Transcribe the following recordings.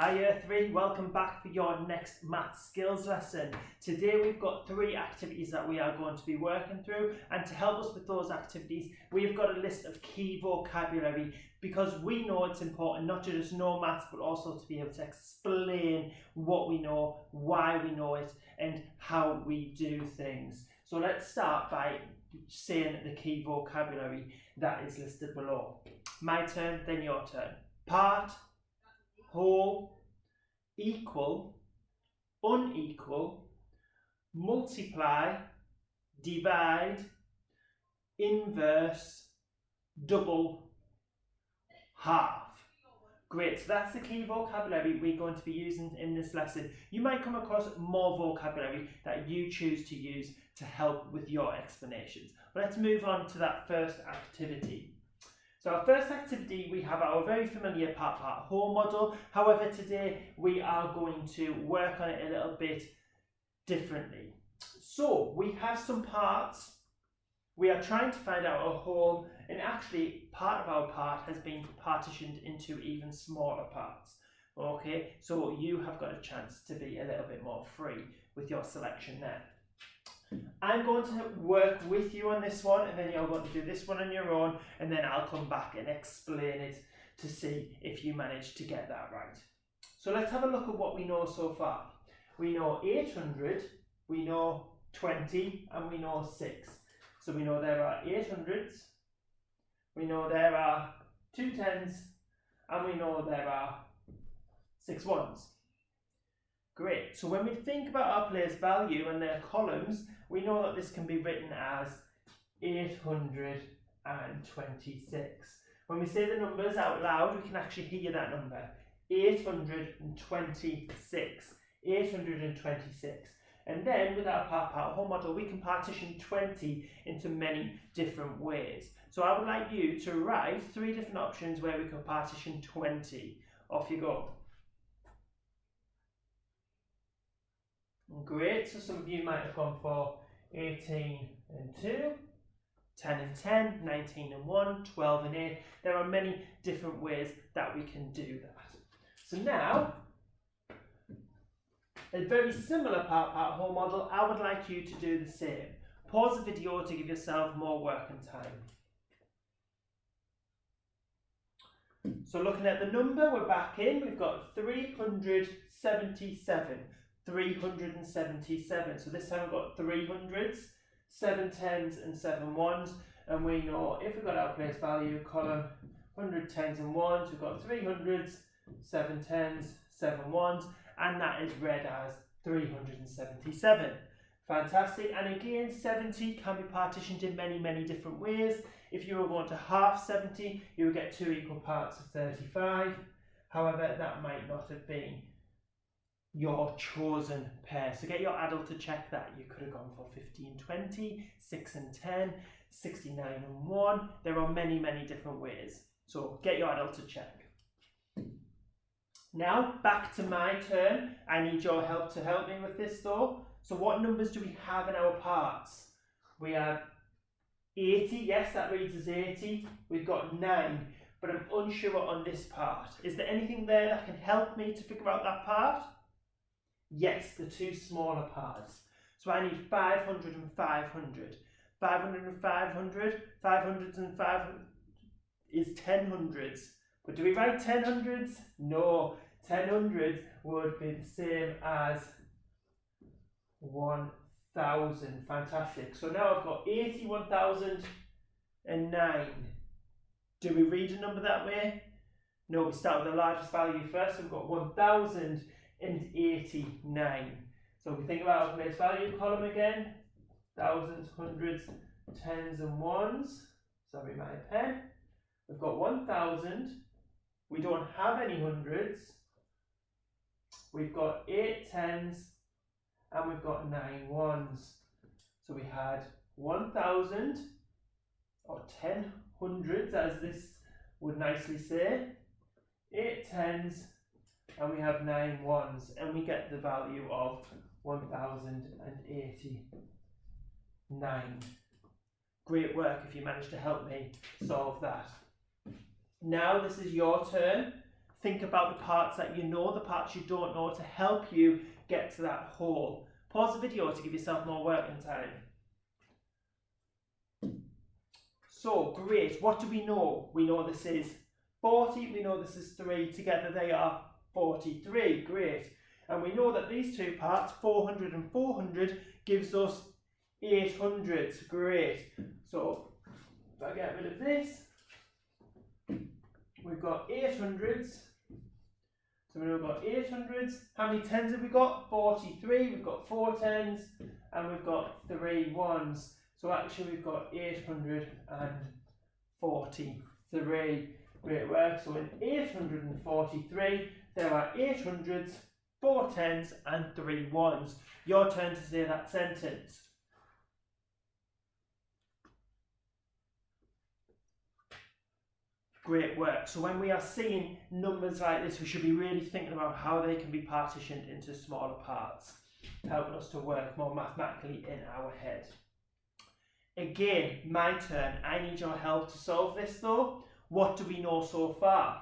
Hi Year 3, welcome back for your next math skills lesson. Today we've got 3 activities that we are going to be working through, and to help us with those activities we've got a list of key vocabulary because we know it's important not to just know maths but also to be able to explain what we know, why we know it and how we do things. So let's start by saying the key vocabulary that is listed below. My turn, then your turn. Part, whole, equal, unequal, multiply, divide, inverse, double, half. Great, so that's the key vocabulary we're going to be using in this lesson. You might come across more vocabulary that you choose to use to help with your explanations. But let's move on to that first activity. So our first activity, we have our very familiar part-part whole model. However, today we are going to work on it a little bit differently. So we have some parts. We are trying to find out a whole, and actually part of our part has been partitioned into even smaller parts. Okay, so you have got a chance to be a little bit more free with your selection there. I'm going to work with you on this one, and then you're going to do this one on your own, and then I'll come back and explain it to see if you manage to get that right. So let's have a look at what we know so far. We know 800, we know 20, and we know 6. So we know there are 800s, we know there are 2 10s, and we know there are 6 1s. Great, so when we think about our place value and their columns, we know that this can be written as 826. When we say the numbers out loud, we can actually hear that number. 826. 826. And then with our part-part whole model, we can partition 20 into many different ways. So I would like you to write 3 different options where we can partition 20. Off you go. Great, so some of you might have gone for 18 and 2, 10 and 10, 19 and 1, 12 and 8. There are many different ways that we can do that. So now, a very similar part-part whole model, I would like you to do the same. Pause the video to give yourself more working time. So looking at the number, we're back in, we've got 377. 377. So this time we've got 300s, 7 10s and 7 1s, and we know if we've got our place value column 100 10s and 1s, we've got 300s, 7 10s, 7 1s, and that is read as 377. Fantastic. And again, 70 can be partitioned in many different ways. If you were going to half 70, you would get 2 equal parts of 35. However, that might not have been your chosen pair. So get your adult to check that. You could have gone for 50 and 20, 6 and 10, 69 and 1. There are many different ways. So get your adult to check. Now back to my turn. I need your help to help me with this though. So what numbers do we have in our parts? We have 80. Yes, that reads as 80. We've got 9, but I'm unsure on this part. Is there anything there that can help me to figure out that part? Yes, the 2 smaller parts. So I need 500 and 500. 500 and 500. 500s and 500 is 10 hundreds. But do we write 10 hundreds? No. 10 hundreds would be the same as 1,000. Fantastic. So now I've got 80, 1,009. Do we read a number that way? No, we start with the largest value first. We've got 1,089. So if we think about our place value column again, thousands, hundreds, tens and ones. Sorry, my pen. We've got 1,000. We don't have any hundreds. We've got 8 tens and we've got 9 ones. So we had 1,000 or 10 hundreds, as this would nicely say, 8 tens, and we have 9 ones, and we get the value of 1,089. Great work if you managed to help me solve that. Now this is your turn. think about the parts that you know, the parts you don't know, to help you get to that whole. Pause the video to give yourself more working time. So, great. What do we know? We know this is 40, we know this is 3. Together they are 43. Great. And we know that these two parts, 400 and 400, gives us 800. Great. So, if I get rid of this, we've got 800s. So we've got 800s. How many tens have we got? 43. We've got 4 tens and we've got 3 ones. So actually we've got 843. Great work. So in 843, there are 800s, 4 tens and 3 ones. Your turn to say that sentence. Great work. So when we are seeing numbers like this, we should be really thinking about how they can be partitioned into smaller parts, helping us to work more mathematically in our head. Again, my turn. I need your help to solve this though. What do we know so far?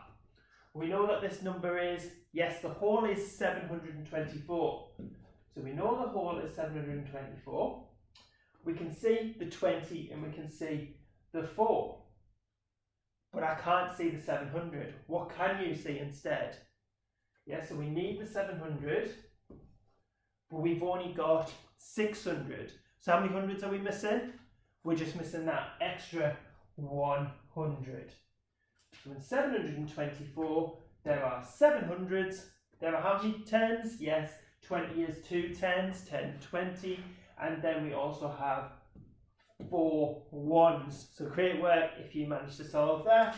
We know that this number is, yes, the whole is 724. So we know the whole is 724. We can see the 20 and we can see the 4. But I can't see the 700. What can you see instead? Yeah, so we need the 700, but we've only got 600. So how many hundreds are we missing? We're just missing that extra 100. So in 724, there are 700s. There are how many tens? Yes, 20 is 2 tens, 10, 20. And then we also have 4 ones. So great work if you manage to solve that.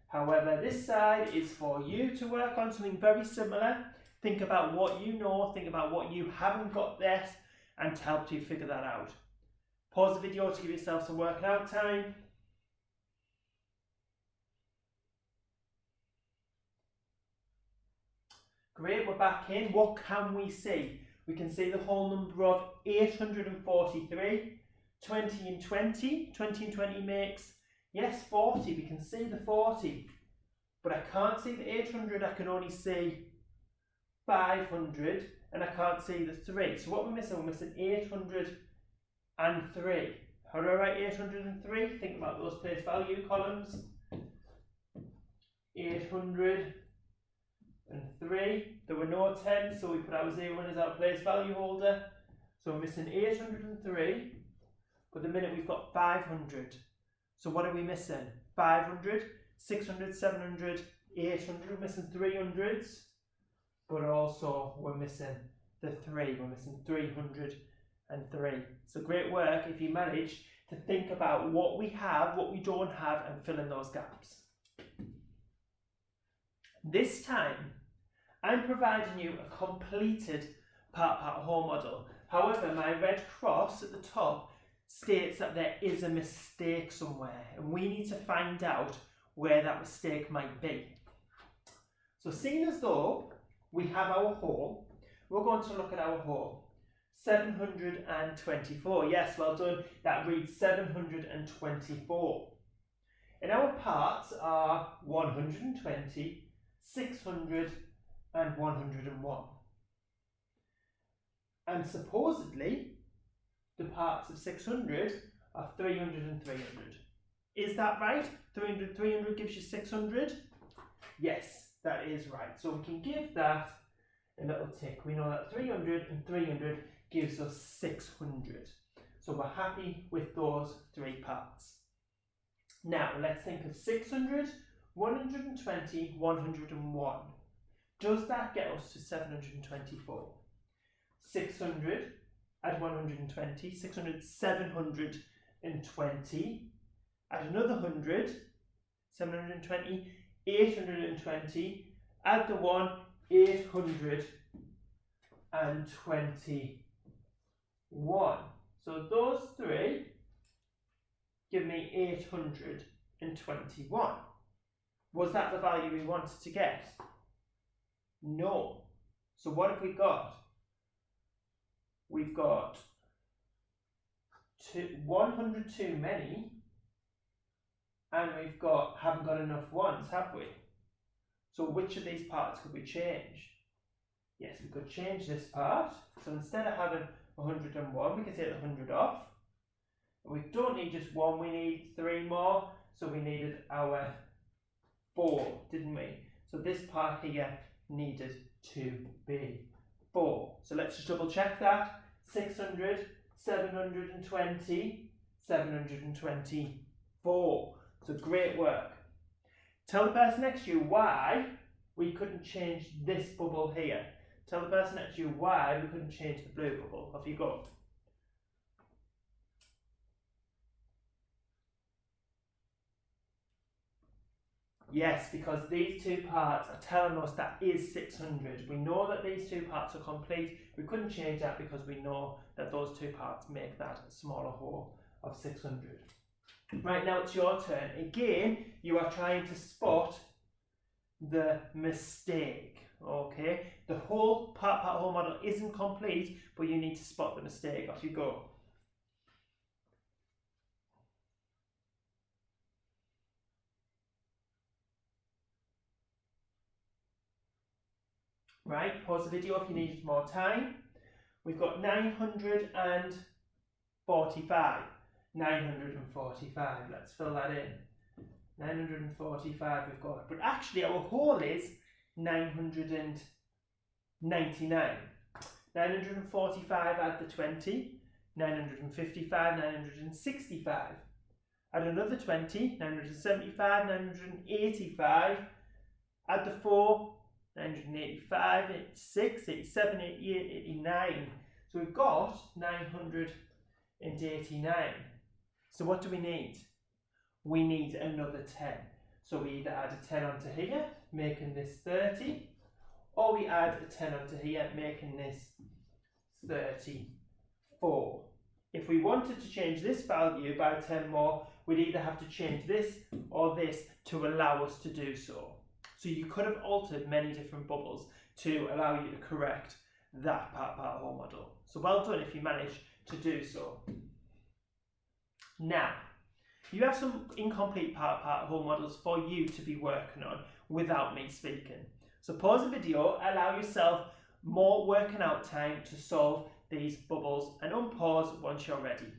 However, this side is for you to work on something very similar. Think about what you know, think about what you haven't got yet, and to help you figure that out. Pause the video to give yourself some working out time. Great, we're back in. What can we see? We can see the whole number of 843. 20 and 20. 20 and 20 makes, yes, 40. We can see the 40. But I can't see the 800. I can only see 500. And I can't see the 3. So what we're missing? We're missing 803. How do I write 803? Think about those place value columns. 803. There were no 10, so we put our 0 in as our place value holder. So we're missing 803. But the minute we've got 500. So what are we missing? 500, 600, 700, 800. We're missing 300s. But also we're missing the 3. We're missing 303. So great work if you manage to think about what we have, what we don't have, and fill in those gaps. This time, I'm providing you a completed part whole model. However, my red cross at the top states that there is a mistake somewhere, and we need to find out where that mistake might be. So seeing as though we have our whole, we're going to look at our whole. 724. Yes, well done. That reads 724. And our parts are 120, 600 and 101. And supposedly, the parts of 600 are 300 and 300. Is that right? 300 gives you 600? Yes, that is right. So we can give that a little tick. We know that 300 and 300 gives us 600. So we're happy with those 3 parts. Now let's think of 600, 120, 101. Does that get us to 724? 600 add 120, 600, 720, add another 100, 720, 820, add the 1, 821. So those 3 give me 821. Was that the value we wanted to get? No. So what have we got? We've got 100 too many, and haven't got enough ones, have we? So which of these parts could we change? Yes, we could change this part. So instead of having 101, we can take the 100 off. We don't need just one, we need 3 more. So we needed our 4, didn't we? So this part here needed to be 4. So let's just double check that. 600, 720, 724. So great work. Tell the person next to you why we couldn't change this bubble here. Tell the person next to you why we couldn't change the blue bubble. Off you go. Yes, because these two parts are telling us that is 600. We know that these two parts are complete. We couldn't change that because we know that those two parts make that smaller whole of 600. Right, now it's your turn. Again, you are trying to spot the mistake. Okay, the whole part whole model isn't complete, but you need to spot the mistake. Off you go. Right, pause the video if you need more time. We've got 945. 945, let's fill that in. 945 we've got, but actually our whole is 999. 945 add the 20, 955, 965. Add another 20, 975, 985. Add the 4, 985, 86, 87, 88, 89. So we've got 989. So what do we need? We need another 10. So we either add a 10 onto here, making this 30, or we add a 10 onto here, making this 34. If we wanted to change this value by 10 more, we'd either have to change this or this to allow us to do so. So you could have altered many different bubbles to allow you to correct that part whole model. So well done if you managed to do so. Now, you have some incomplete part whole models for you to be working on without me speaking. So pause the video, allow yourself more working out time to solve these bubbles, and unpause once you're ready.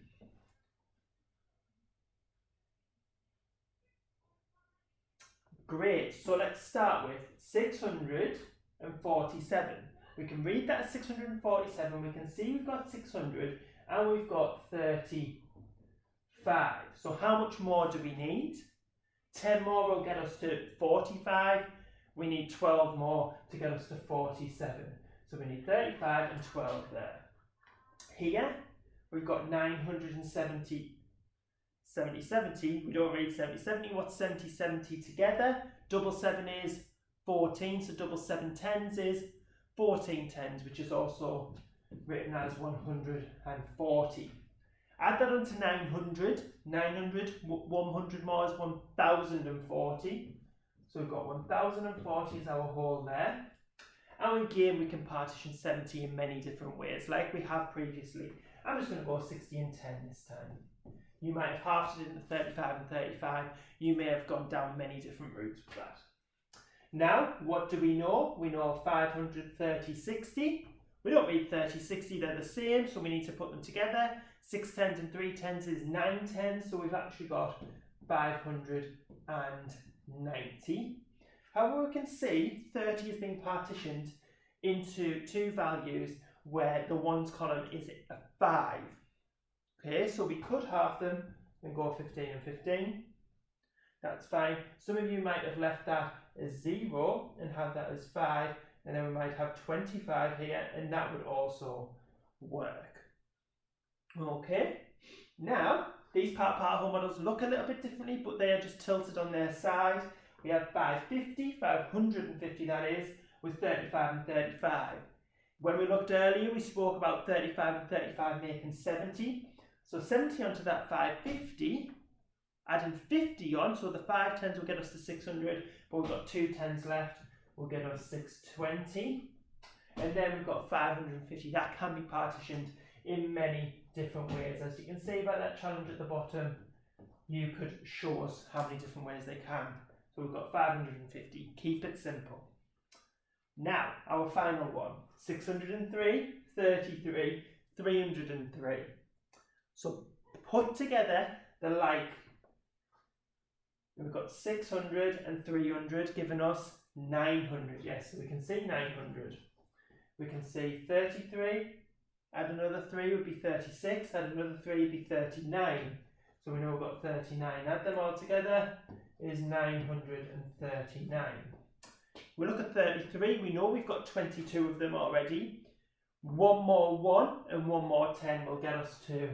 Great, so let's start with 647. We can read that as 647, we can see we've got 600 and we've got 35. So how much more do we need? 10 more will get us to 45. We need 12 more to get us to 47. So we need 35 and 12 there. Here, we've got 970, 70. We don't read 70. What's 70 together? Double 7 is 14, so double 7 tens is 14 tens, which is also written as 140. Add that onto 900. 100 more is 1040. So we've got 1040 as our whole there. And again, we can partition 70 in many different ways, like we have previously. I'm just going to go 60 and 10 this time. You might have halved it into 35 and 35. You may have gone down many different routes with that. Now, what do we know? We know 500, 30, 60. We don't read 30, 60, they're the same, so we need to put them together. 6 tens and 3 tens is 9 tens, so we've actually got 590. However, we can see 30 is being partitioned into two values where the ones column is a 5. Okay, so we could halve them and go 15 and 15. That's fine. Some of you might have left that as 0 and have that as 5, and then we might have 25 here, and that would also work. Okay, now these part whole models look a little bit differently, but they are just tilted on their side. We have 550 that is, with 35 and 35. When we looked earlier, we spoke about 35 and 35 making 70. So 70 onto that 550, adding 50 on, so the 5 tens will get us to 600, but we've got 2 tens left, will get us 620. And then we've got 550, that can be partitioned in many different ways. As you can see by that challenge at the bottom, you could show us how many different ways they can. So we've got 550. Keep it simple. Now, our final one. 603, 33, 303. So put together the like. We've got 600 and 300 giving us 900. Yes, so we can see 900. We can see 33, add another 3 would be 36, add another 3 would be 39. So we know we've got 39. Add them all together is 939. We look at 33, we know we've got 22 of them already. One more 1 and one more 10 will get us to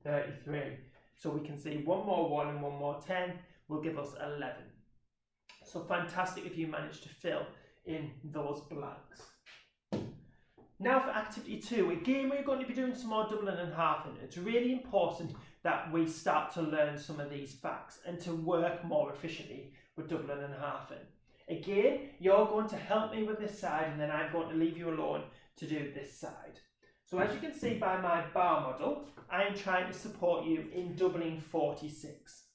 33. So we can see one more 1 and one more 10 will give us 11. So fantastic if you manage to fill in those blanks. Now for activity 2, again we're going to be doing some more doubling and halving. It's really important that we start to learn some of these facts and to work more efficiently with doubling and halving. Again, you're going to help me with this side and then I'm going to leave you alone to do this side. So as you can see by my bar model, I am trying to support you in doubling 46.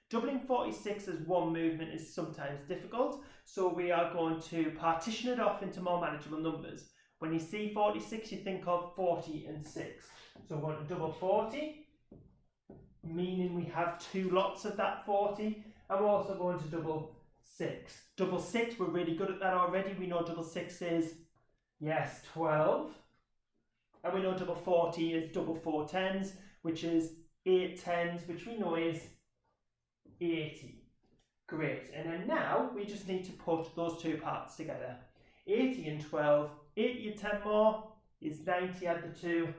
Doubling 46 as one movement is sometimes difficult, so we are going to partition it off into more manageable numbers. When you see 46, you think of 40 and 6. So we're going to double 40, meaning we have 2 lots of that 40, and we're also going to double 6. Double 6, we're really good at that already. We know double 6 is, yes, 12. And we know double 40 is double 4 tens, which is 8 tens, which we know is 80. Great. And then now we just need to put those two parts together. 80 and 12, 80 and 10 more is 90, add the 2,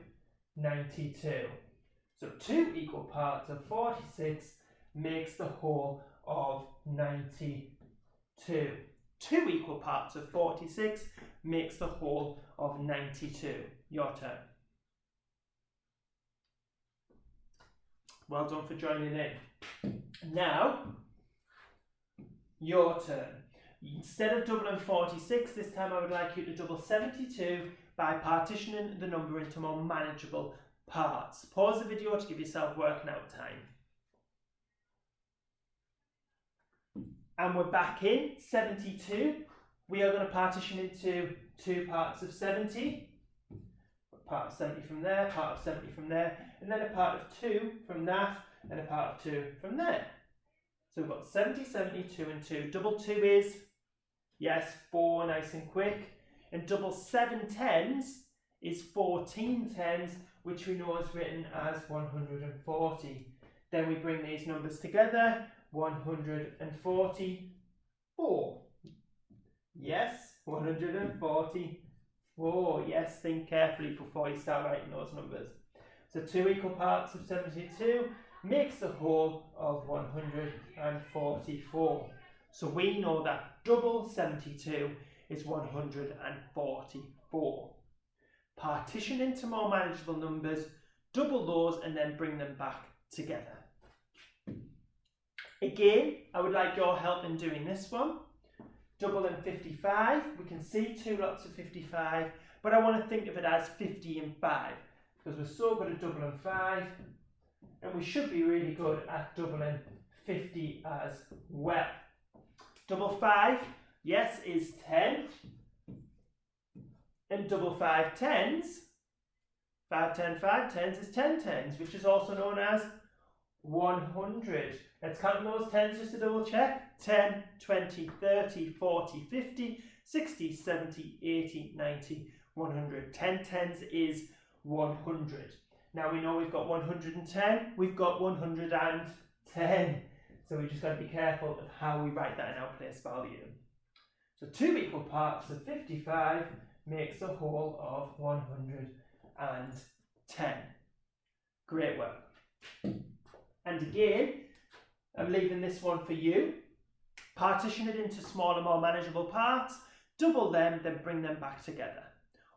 92. So 2 equal parts of 46 makes the whole of 92. 2 equal parts of 46 makes the whole of 92. Your turn. Well done for joining in. Now, your turn. Instead of doubling 46, this time I would like you to double 72 by partitioning the number into more manageable parts. Pause the video to give yourself working out time. And we're back in 72. We are going to partition into 2 parts of 70. Part of 70 from there, part of 70 from there, and then a part of 2 from that, and a part of 2 from there. So we've got 70, 72 and 2. Double 2 is, yes, 4, nice and quick. And double 7 tens is 14 tens, which we know is written as 140. Then we bring these numbers together, 144. Yes, 144. Yes, think carefully before you start writing those numbers. So 2 equal parts of 72 makes the whole of 144. So we know that double 72 is 144. Partition into more manageable numbers, double those and then bring them back together. Again, I would like your help in doing this one. Double and 55, we can see 2 lots of 55, but I want to think of it as 50 and 5, because we're so good at doubling 5, and we should be really good at doubling 50 as well. Double 5, yes, is 10, and double 5 tens, 5 tens is 10 tens, which is also known as 100. Let's count those tens just to double check. 10, 20, 30, 40, 50, 60, 70, 80, 90, 100. 10 tens is 100. Now we know we've got 110, we've got 110. So we just got to be careful of how we write that in our place value. So 2 equal parts of 55 makes a whole of 110. Great work. And again, I'm leaving this one for you. Partition it into smaller, more manageable parts, double them, then bring them back together.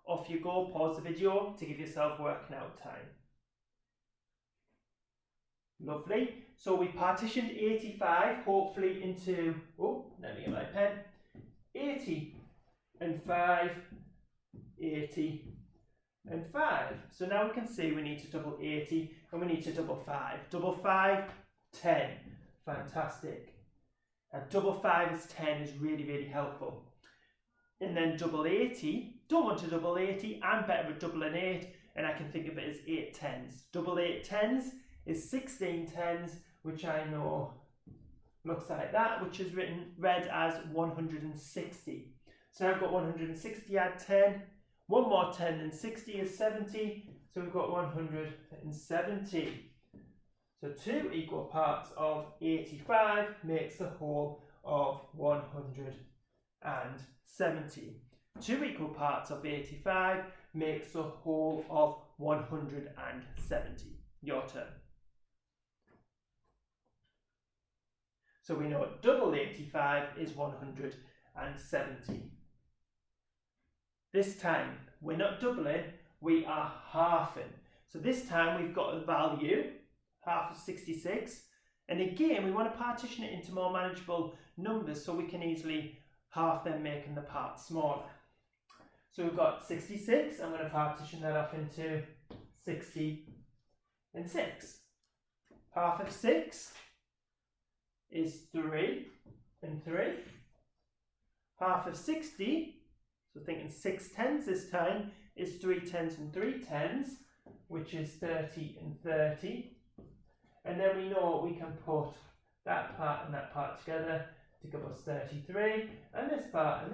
Off you go, pause the video to give yourself working out time. Lovely. So we partitioned 85, hopefully into, let me get my pen, 80 and 5, 80 and 5. So now we can see we need to double 80 and we need to double 5. Double 5, 10. Fantastic. A double 5 is 10 is really, really helpful. And then double 80, don't want to double 80, I'm better at double an 8, and I can think of it as 8 tens. Double 8 tens is 16 tens, which I know looks like that, which is read as 160. So I've got 160 add 10, one more 10 than 60 is 70, so we've got 170. So 2 equal parts of 85 makes the whole of 170. 2 equal parts of 85 makes the whole of 170. Your turn. So we know double 85 is 170. This time we're not doubling, we are halving. So this time we've got a value, half of 66, and again we want to partition it into more manageable numbers so we can easily half them, making the parts smaller. So we've got 66, I'm going to partition that off into 60 and 6. Half of 6 is 3 and 3. Half of 60, so thinking 6 tens this time, is 3 tens and 3 tens, which is 30 and 30. And then we know we can put that part and that part together to give us 33, and this part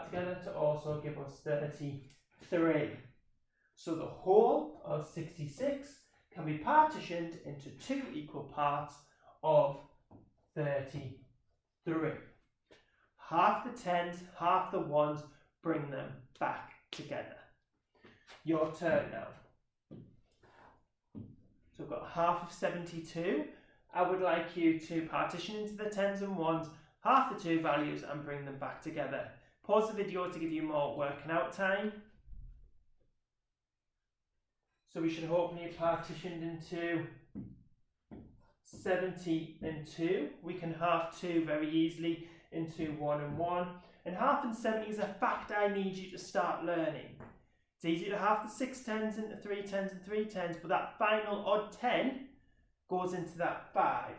together to also give us 33. So the whole of 66 can be partitioned into 2 equal parts of 33. Half the tens, half the ones, bring them back together. Your turn now. So we've got half of 72. I would like you to partition into the tens and ones, half the two values, and bring them back together. Pause the video to give you more working out time. So we should hopefully have partitioned into 70 and 2. We can half 2 very easily into 1 and 1. And half and 70 is a fact I need you to start learning. It's easy to half the 6 tens into 3 tens and 3 tens, but that final odd 10 goes into that 5.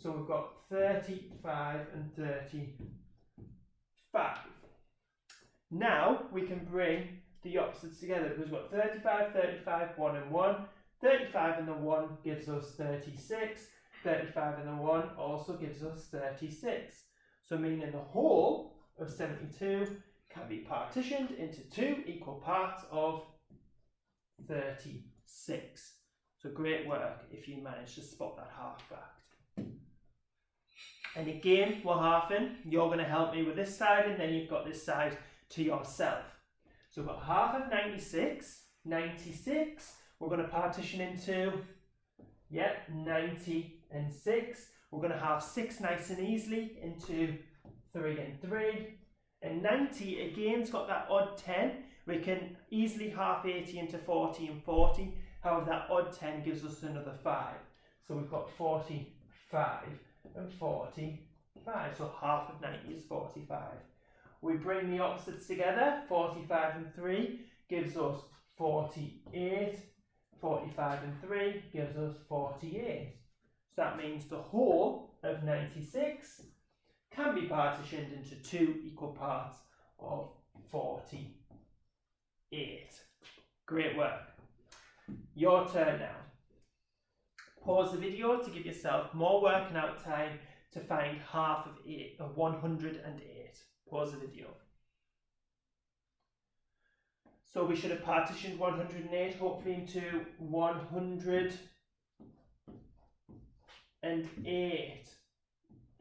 So we've got 35 and 35. Now we can bring the opposites together because we've got 35, 35, 1 and 1. 35 and the 1 gives us 36. 35 and the 1 also gives us 36. So meaning the whole of 72 can be partitioned into 2 equal parts of 36. So great work if you manage to spot that half fact. And again, we're halving. You're going to help me with this side, and then you've got this side to yourself. So we've got half of 96. 96, we're going to partition into, 90 and 6. We're going to halve 6 nice and easily into 3 and 3. And 90 again's got that odd 10. We can easily half 80 into 40 and 40. However, that odd 10 gives us another 5. So we've got 45 and 45. So half of 90 is 45. We bring the opposites together. 45 and 3 gives us 48. 45 and 3 gives us 48. So that means the whole of 96 can be partitioned into 2 equal parts of 48. Great work. Your turn now. Pause the video to give yourself more working out time to find half of 108. Pause the video. So we should have partitioned 108 hopefully into 108.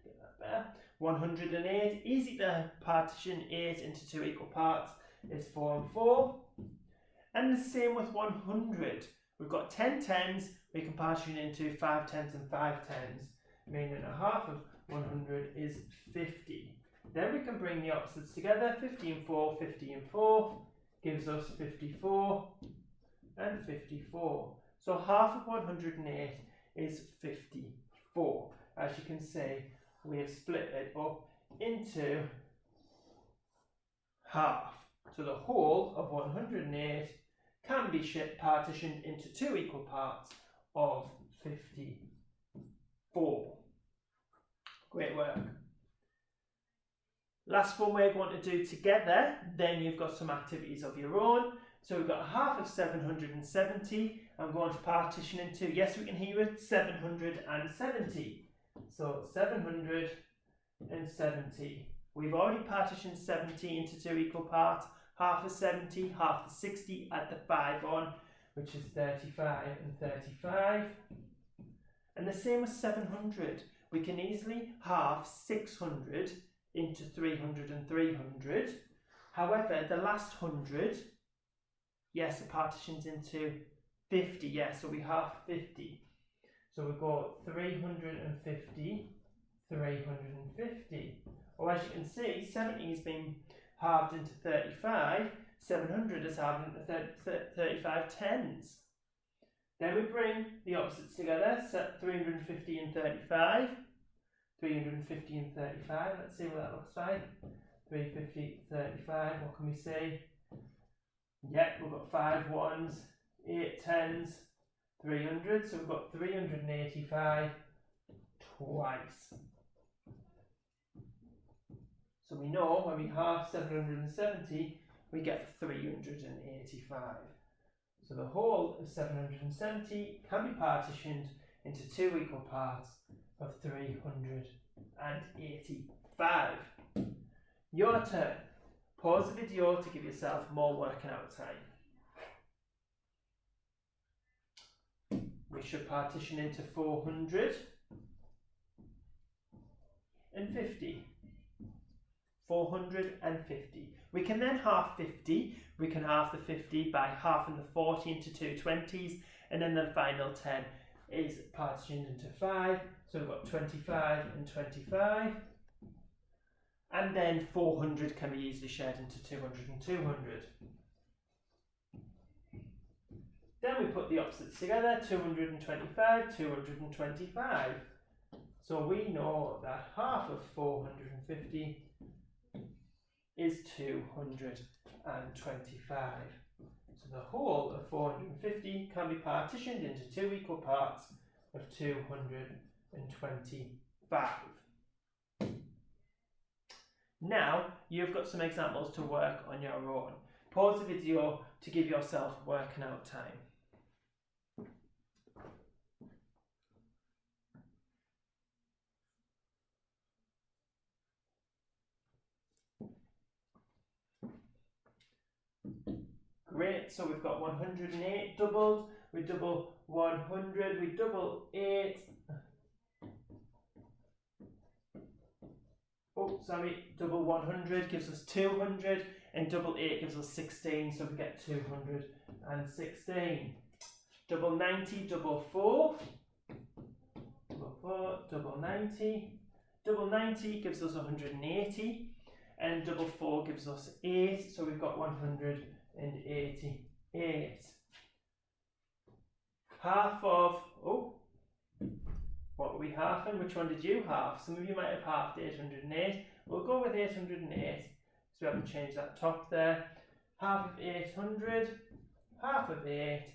Get that better. 108, easy to partition 8 into 2 equal parts, is 4 and 4. And the same with 100. We've got 10 tens, we can partition into 5 tens and 5 tens, meaning a half of 100 is 50. Then we can bring the opposites together. 50 and 4, 50 and 4 gives us 54 and 54. So half of 108 is 54. As you can see, we have split it up into half. So the whole of 108 can be partitioned into 2 equal parts of 54. Great work. Last one we're going to do together, then you've got some activities of your own. So we've got half of 770. I'm going to partition into, yes, we can hear it, 770. So 770. We've already partitioned 70 into 2 equal parts. Half of 70, half the 60, add the 5 on, which is 35 and 35. And the same with 700. We can easily half 600 into 300 and 300. However, the last 100, yes, it partitions into 50, yes, so we half 50. So we've got 350, 350. Or as you can see, 70 has been halved into 35, 700 is halved into 35 tens. Then we bring the opposites together, so 350 and 35. 350 and 35, let's see what that looks like. 350, 35, what can we see? Yep, we've got 5 ones, 8 tens, 300, so we've got 385 twice. So we know when we halve 770, we get 385. So the whole of 770 can be partitioned into 2 equal parts of 385. Your turn. Pause the video to give yourself more working out time. We should partition into 450. 450. We can then half 50. We can half the 50 by halving the 40 into 2 20s, and then the final 10 is partitioned into 5. So we've got 25 and 25. And then 400 can be easily shared into 200 and 200. Then we put the opposites together, 225, 225. So we know that half of 450 is 225. So the whole of 450 can be partitioned into 2 equal parts of 225. Now you've got some examples to work on your own. Pause the video to give yourself working out time. Great, so we've got 108 doubled, we double 100, we double 8. Oh, sorry, double 100 gives us 200, and double 8 gives us 16, so we get 216. Double 90, double 4, double 4, double 90. Double 90 gives us 180, and double 4 gives us 8, so we've got 188. Half of, what were we halving? Which one did you halve? Some of you might have halved 808. We'll go with 808, so we haven't changed that top there. Half of 800, half of 8.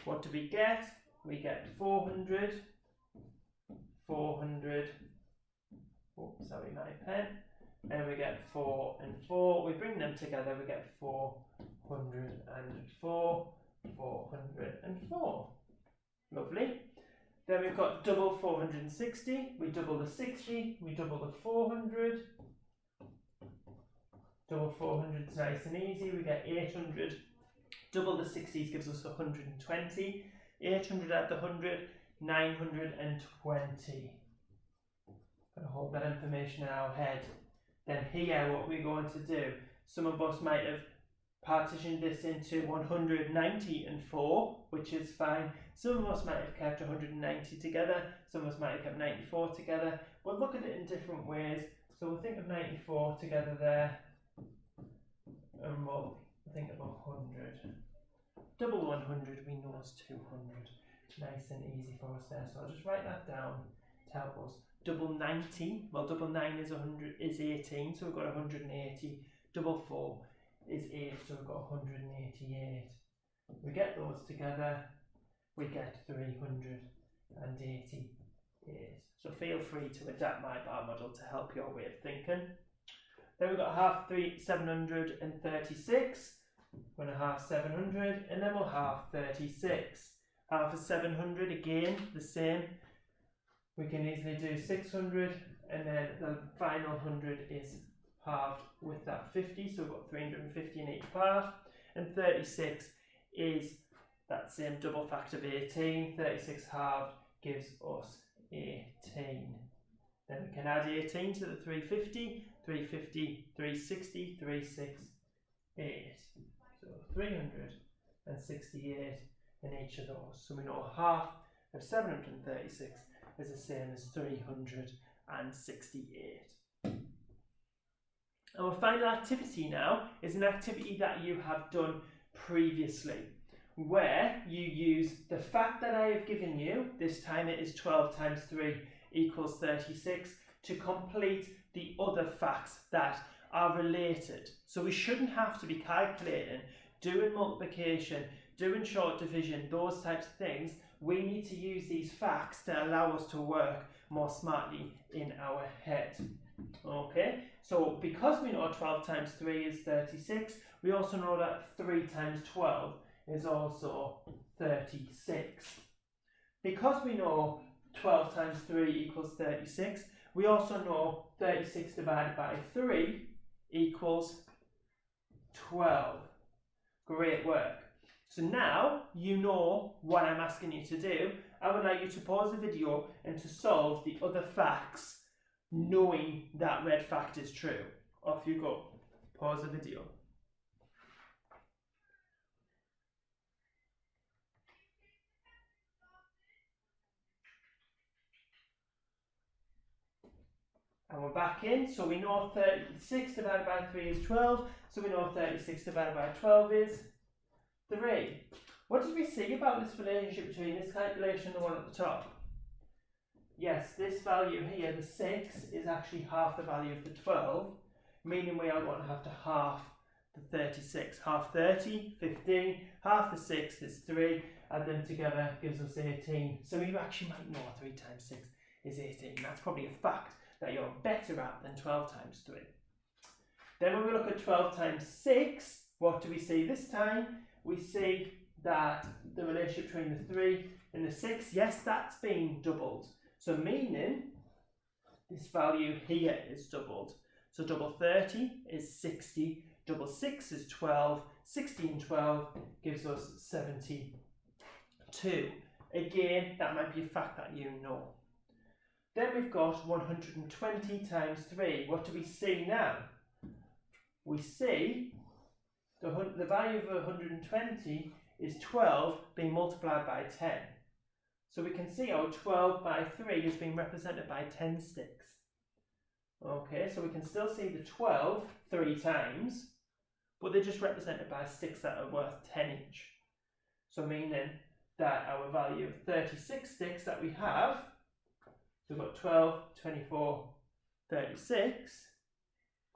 What do we get? We get 400, 400, oh, sorry, my pen. And we get 4 and 4. We bring them together, we get 404, 404. Lovely. Then we've got double 460. We double the 60. We double the 400. Double 400 is nice and easy. We get 800. Double the 60s gives us 120. 800 add the 100, 920. Gotta hold that information in our head. Then here, what we're going to do, some of us might have partitioned this into 190 and 4, which is fine. Some of us might have kept 190 together, some of us might have kept 94 together. We'll look at it in different ways. So we'll think of 94 together there, and we'll think of 100. Double 100 we know is 200. Nice and easy for us there. So I'll just write that down to help us. Double 90, well double 9 is 18, so we've got 180. Double 4 is 8, so we've got 188. We get those together, we get 388. So feel free to adapt my bar model to help your way of thinking. Then we've got half 736. We're going to half 700, and then we'll half 36. Half of 700, again, the same. We can easily do 600, and then the final 100 is halved with that 50, so we've got 350 in each part. And 36 is that same double fact of 18. 36 halved gives us 18. Then we can add 18 to the 350, 350, 360, 368. So 368 in each of those. So we know half of 736 is the same as 368. Our final activity now is an activity that you have done previously, where you use the fact that I have given you, this time it is 12 times 3 equals 36, to complete the other facts that are related. So we shouldn't have to be calculating, doing multiplication, doing short division, those types of things. We need to use these facts to allow us to work more smartly in our head. Okay, so because we know 12 times 3 is 36, we also know that 3 times 12 is also 36. Because we know 12 times 3 equals 36, we also know 36 divided by 3 equals 12. Great work. So now you know what I'm asking you to do. I would like you to pause the video and to solve the other facts, knowing that red fact is true. Off you go. Pause the video. And we're back in, so we know 36 divided by 3 is 12, so we know 36 divided by 12 is 3. What did we see about this relationship between this calculation and the one at the top? Yes, this value here, the 6, is actually half the value of the 12, meaning we are going to have to half the 36. Half 30, 15, half the 6 is 3, add them together gives us 18. So you actually might know 3 times 6 is 18. That's probably a fact that you're better at than 12 times 3. Then when we look at 12 times 6, what do we see this time? We see that the relationship between the 3 and the 6, yes, that's been doubled. So meaning this value here is doubled. So double 30 is 60, double 6 is 12, 60 and 12 gives us 72. Again, that might be a fact that you know. Then we've got 120 times 3. What do we see now? We see the value of 120 is 12 being multiplied by 10. So we can see our 12 by 3 is being represented by 10 sticks. Okay, so we can still see the 12 3 times, but they're just represented by sticks that are worth 10 each. So meaning that our value of 36 sticks that we have, so we've got 12, 24, 36,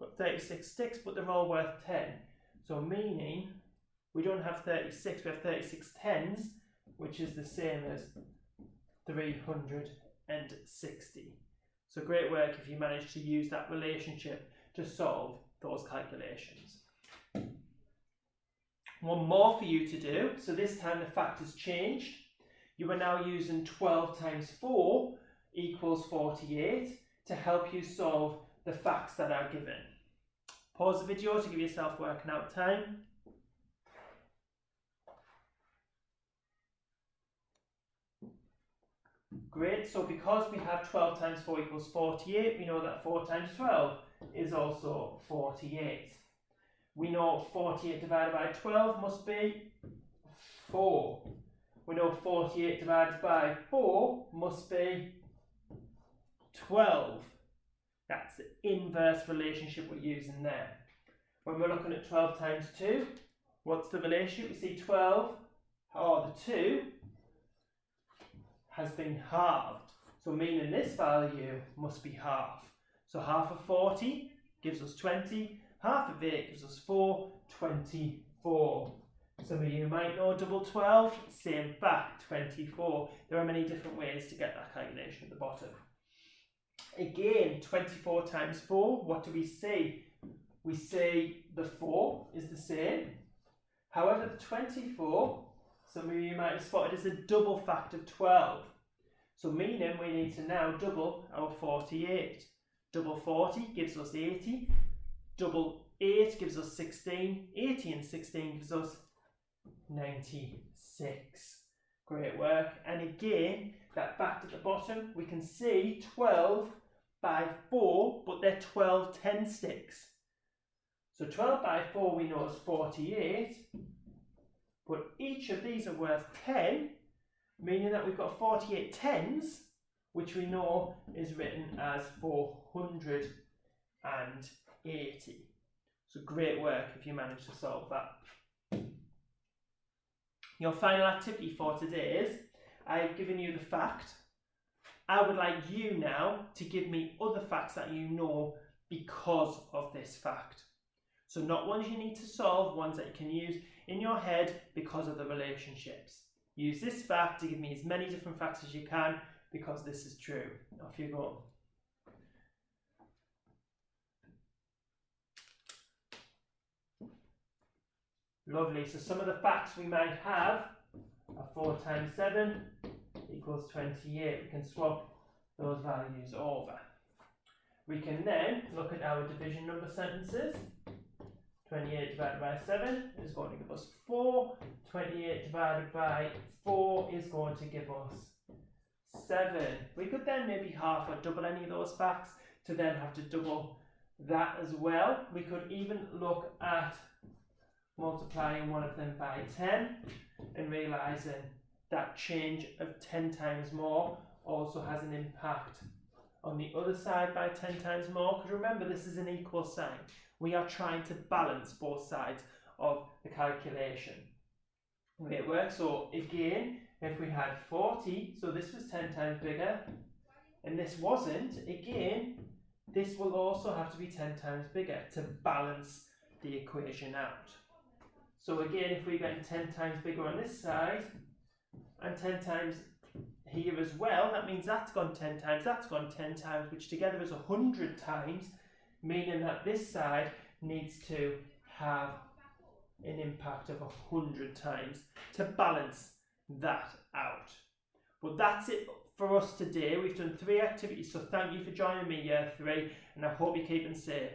we've got 36 sticks, but they're all worth 10. So meaning we don't have 36, we have 36 tens, which is the same as 360. So great work if you manage to use that relationship to solve those calculations. One more for you to do. So this time the fact has changed. You are now using 12 times 4 equals 48 to help you solve the facts that are given. Pause the video to give yourself working out time. Great, so because we have 12 times 4 equals 48, we know that 4 times 12 is also 48. We know 48 divided by 12 must be 4. We know 48 divided by 4 must be 12. That's the inverse relationship we're using there. When we're looking at 12 times 2, what's the relationship? We see 12, or the 2, has been halved. So meaning this value must be half. So half of 40 gives us 20, half of 8 gives us 4, 24. Some of you might know double 12, same fact, 24. There are many different ways to get that calculation at the bottom. Again, 24 times 4, what do we see? we see the 4 is the same. However, the 24, some of you might have spotted, is a double fact of 12. So meaning we need to now double our 48. Double 40 gives us 80. Double 8 gives us 16. 80 and 16 gives us 96. Great work. And again, that fact at the bottom, we can see 12 by 4, but they're 12 10 sticks. So 12 by 4 we know is 48, but each of these are worth 10, meaning that we've got 48 tens, which we know is written as 480. So great work if you manage to solve that. Your final activity for today is, I've given you the fact. I would like you now to give me other facts that you know because of this fact. So not ones you need to solve, ones that you can use in your head because of the relationships. Use this fact to give me as many different facts as you can because this is true. Off you go. Lovely. So some of the facts we might have are 4 times 7 equals 28. We can swap those values over. We can then look at our division number sentences. 28 divided by 7 is going to give us 4. 28 divided by 4 is going to give us 7. We could then maybe half or double any of those facts to then have to double that as well. We could even look at multiplying one of them by 10 and realising that change of 10 times more also has an impact on the other side by 10 times more, because remember this is an equal sign. We are trying to balance both sides of the calculation. Okay, it works. So again, if we had 40, so this was 10 times bigger, and this wasn't, again, this will also have to be 10 times bigger to balance the equation out. So again, if we get 10 times bigger on this side, and 10 times here as well, that means that's gone 10 times, that's gone 10 times, which together is 100 times, meaning that this side needs to have an impact of 100 times to balance that out. But that's it for us today. We've done 3 activities, so thank you for joining me, Year 3, and I hope you're keeping safe.